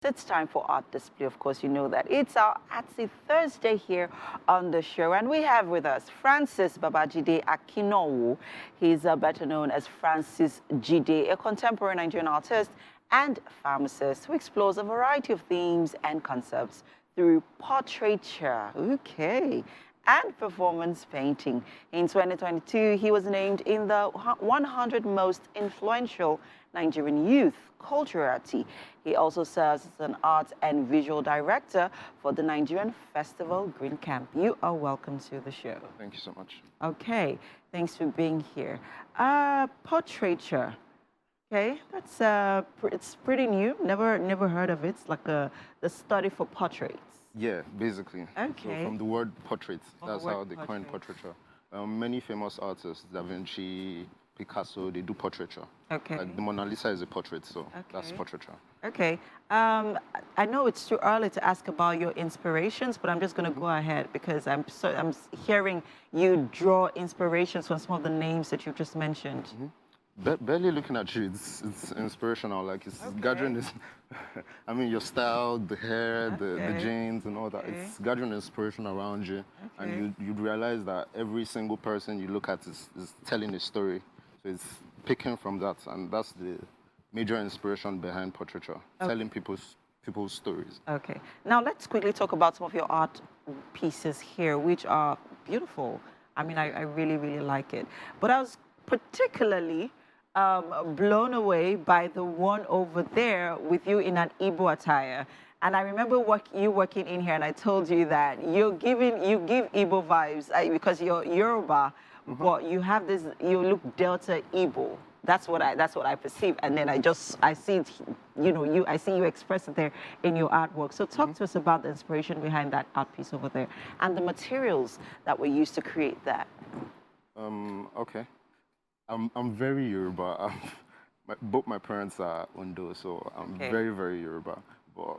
It's time for art display. Of course, you know that. It's our Artsy Thursday here on the show. And we have with us Francis Babajide Akinowu. He's better known as Francis Jide, a contemporary Nigerian artist and pharmacist who explores a variety of themes and concepts through portraiture. Okay. And performance painting. In 2022, he was named in the 100 most influential Nigerian youth culturati. He also serves as an art and visual director for the Nigerian Festival Green Camp. You are welcome to the show. Thank you so much. Okay, thanks for being here. Portraiture. Okay, that's it's pretty new. Never heard of it. It's like the study for portraits. Yeah, basically. Okay. So from the word portrait, that's how they portrait. coined portraiture. Many famous artists, Da Vinci, Picasso, they do portraiture. Okay. Like the Mona Lisa is a portrait, so that's portraiture. Okay. I know it's too early to ask about your inspirations, but I'm just going to go ahead because I'm hearing you draw inspirations from some of the names that you just mentioned. Barely looking at you, it's inspirational. Like it's gathering this, I mean, your style, the hair, the jeans and all that. It's gathering inspiration around you. And you'd realize that every single person you look at is telling a story. So it's picking from that. And that's the major inspiration behind portraiture, telling people's stories. Okay. Now let's quickly talk about some of your art pieces here, which are beautiful. I mean, I really, really like it. But I was particularly blown away by the one over there with you in an Igbo attire. And I remember you working in here, and I told you that you give Igbo vibes because you're Yoruba, but you have this, you look Delta Igbo. That's what I perceive, and then I see it, I see you express it there in your artwork. So talk to us about the inspiration behind that art piece over there and the materials that were used to create that. Okay. I'm very Yoruba. Both my parents are Ondo, so I'm very, very Yoruba. But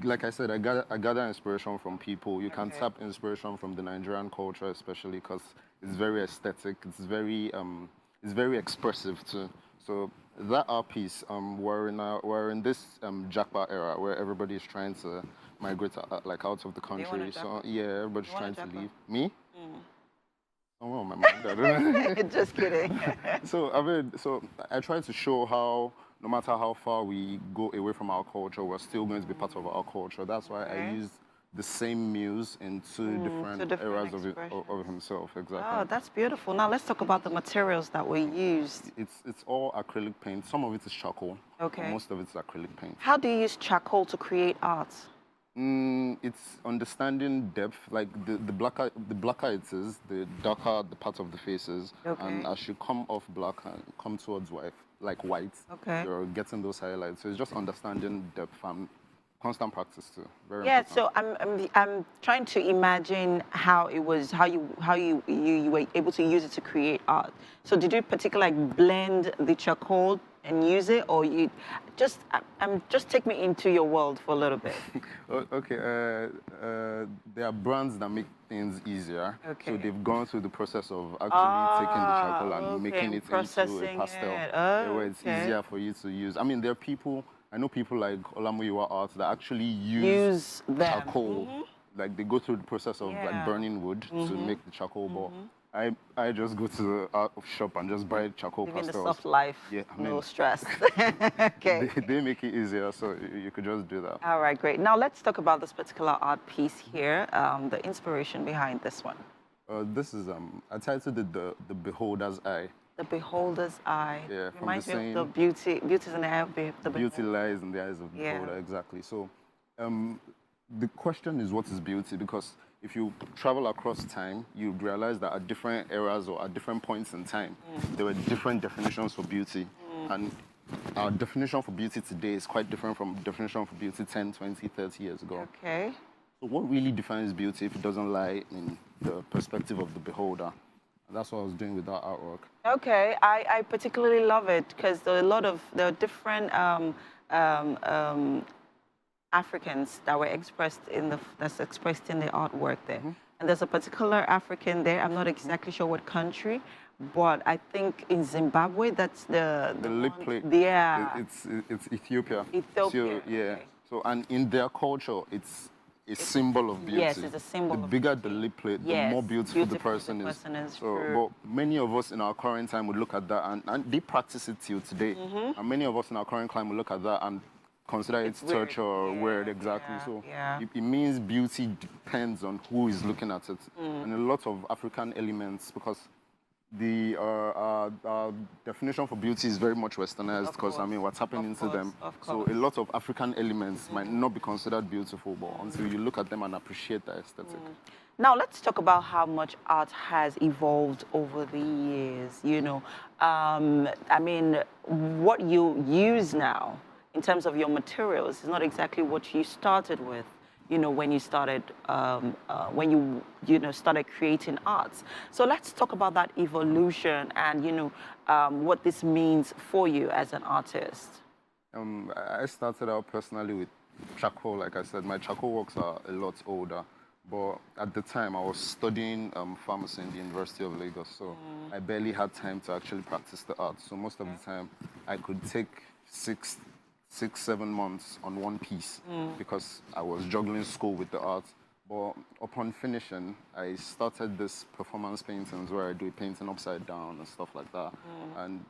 like I said, I gather inspiration from people. You can tap inspiration from the Nigerian culture, especially because it's very aesthetic. It's very expressive too. So that art piece, we're in this Jackpot era where everybody is trying to migrate out of the country. So yeah, everybody's trying to leave. Me? Oh, my mind. Just kidding. So I try to show how no matter how far we go away from our culture, we're still going to be part of our culture. That's why I use the same muse in two different eras of himself. Exactly. Oh, that's beautiful. Now let's talk about the materials that were used. It's all acrylic paint. Some of it is charcoal. Okay. Most of it's acrylic paint. How do you use charcoal to create art? It's understanding depth. Like the blacker it is, the darker the part of the face is. And as you come off black and come towards white, you're getting those highlights. So it's just understanding depth and constant practice too. Very important. So I'm trying to imagine how it was, how you were able to use it to create art. So did you particularly blend the charcoal and use it, or you just take me into your world for a little bit? Okay. There are brands that make things easier. Okay. So they've gone through the process of actually taking the charcoal and making it into a pastel, where it's easier for you to use. I mean, there are people. I know people like Olamuyiwa Art that actually use charcoal. Like they go through the process of like burning wood to make the charcoal ball. I just go to the art shop and just buy charcoal pastels. Living the soft life, no stress. Okay. They make it easier, so you could just do that. All right, great. Now let's talk about this particular art piece here, the inspiration behind this one. This is, I titled it the Beholder's Eye. The Beholder's Eye. Yeah, reminds me of the beauty is in the eye of the beauty lies in the eyes of the beholder, exactly. So the question is, what is beauty? Because if you travel across time, you realize that at different eras or at different points in time, there were different definitions for beauty. And our definition for beauty today is quite different from definition for beauty 10, 20, 30 years ago. Okay. So what really defines beauty if it doesn't lie in the perspective of the beholder? And that's what I was doing with that artwork. Okay, I particularly love it because there are different Africans that were expressed in the artwork there. And there's a particular African there. I'm not exactly sure what country, but I think in Zimbabwe, that's the lip plate. Yeah. It's Ethiopia. Ethiopia. So, yeah. Okay. So, and in their culture, it's a symbol of beauty. Yes, it's a symbol The of bigger beauty. the lip plate, the Yes, more beautiful the person is. So, true. but many of us in our current time would look at that, and they practice it till today. And many of us in our current time would look at that and consider it torture or weird, exactly. So it means beauty depends on who is looking at it. And a lot of African elements, because the definition for beauty is very much westernized, because I mean what's happening to them. So a lot of African elements might not be considered beautiful, but until you look at them and appreciate the aesthetic. Now let's talk about how much art has evolved over the years. You know, I mean, what you use now in terms of your materials is not exactly what you started with. You know, when you started, when you know, started creating arts. So let's talk about that evolution and, you know, what this means for you as an artist. I started out personally with charcoal. Like I said, my charcoal works are a lot older. But at the time, I was studying pharmacy in the University of Lagos, so I barely had time to actually practice the art. So most of the time, I could take 6-7 months on one piece because I was juggling school with the art. But upon finishing, I started this performance paintings where I do painting upside down and stuff like that. And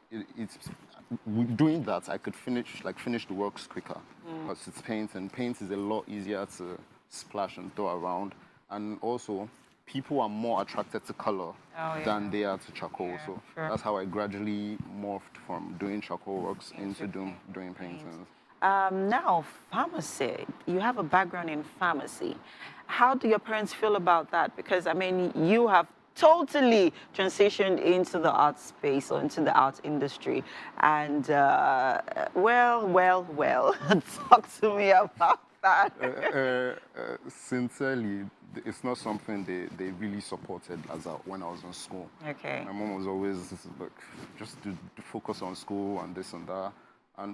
doing that, I could finish the works quicker because it's paint, and paint is a lot easier to splash and throw around. And also, people are more attracted to color than they are to charcoal. So that's how I gradually morphed from doing charcoal works into doing paintings. Now, pharmacy, you have a background in pharmacy. How do your parents feel about that? Because, I mean, you have totally transitioned into the art space or into the art industry. And, well, talk to me about that. Sincerely, it's not something they really supported when I was in school. Okay. My mom was always like, just to focus on school and this and that.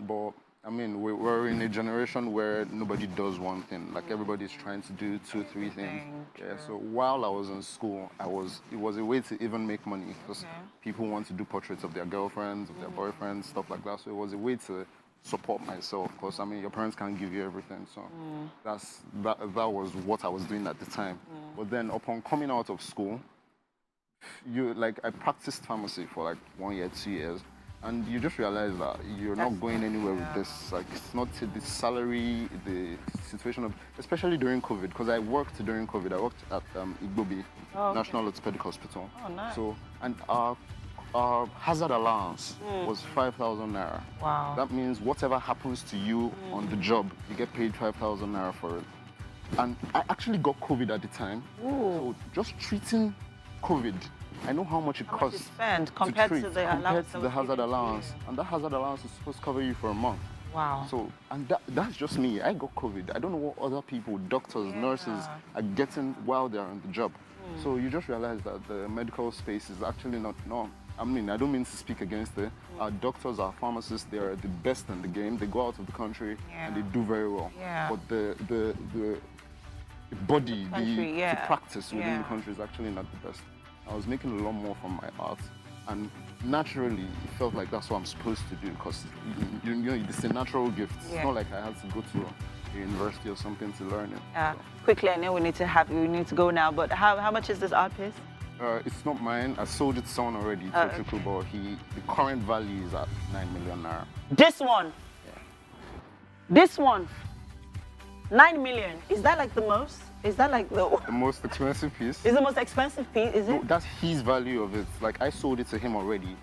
But I mean, we're in a generation where nobody does one thing. Like everybody's trying to do 2-3 things. Yeah. So while I was in school, it was a way to even make money, because people want to do portraits of their girlfriends, of their boyfriends, stuff like that. So it was a way to support myself, because I mean, your parents can't give you everything. So that was what I was doing at the time. But then upon coming out of school, I practiced pharmacy for like 1 year, 2 years. And you just realize that you're not going anywhere with this. Like, it's not the salary, the situation of, especially during COVID, because I worked during COVID. I worked at Igbobi, National Orthopedic Hospital. Oh, nice. So, and our hazard allowance was 5,000 naira. Wow. That means whatever happens to you on the job, you get paid 5,000 naira for it. And I actually got COVID at the time. So just treating COVID, I know how much it costs compared to to the hazard allowance. And that hazard allowance is supposed to cover you for a month. Wow. So, and that's just me. I got COVID. I don't know what other people, doctors, nurses, are getting while they're on the job. So you just realize that the medical space is actually not I mean, I don't mean to speak against it. Our doctors, our pharmacists, they are the best in the game. They go out of the country and they do very well. But the body, the practice within the country is actually not the best. I was making a lot more from my art, and naturally, it felt like that's what I'm supposed to do, because you know, it's a natural gift. It's not like I had to go to a university or something to learn it. So. Quickly, I know we need to go now, but how much is this art piece? It's not mine. I sold it to someone already, but the current value is at 9 million naira. This one? Yeah. This one? 9 million. Is that like the most? Is that like the most expensive piece? Is the most expensive piece, is it? No, that's his value of it. Like, I sold it to him already.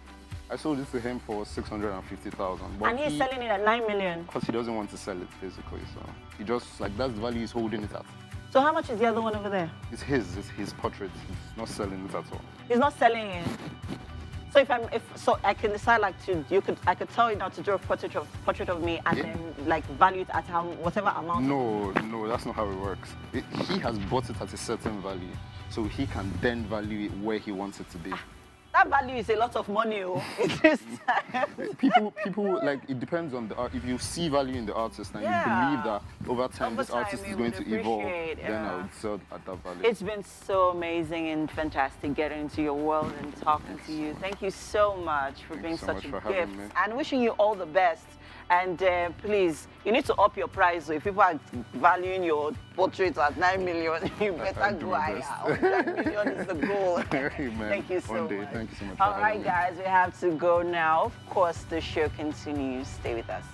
I sold it to him for 650,000. And he's selling it at 9 million? Because he doesn't want to sell it, basically. So he just, like, that's the value he's holding it at. So how much is the other one over there? It's his portrait. He's not selling it at all. He's not selling it? So I can decide I could tell you now to draw a portrait of me and then like value it at whatever amount. No, that's not how it works. He has bought it at a certain value, so he can then value it where he wants it to be. That value is a lot of money, people like, it depends on the art. If you see value in the artist and you believe that over time this artist is going to evolve, then I would sell at that value. It's been so amazing and fantastic getting into your world and talking to you. Thank you so much for being such a gift, and wishing you all the best And please, you need to up your price. So if people are valuing your portrait at 9 million, you better go higher. 100 million is the goal. Thank you so much. Thank you so much. All right, guys, we have to go now. Of course, the show continues. Stay with us.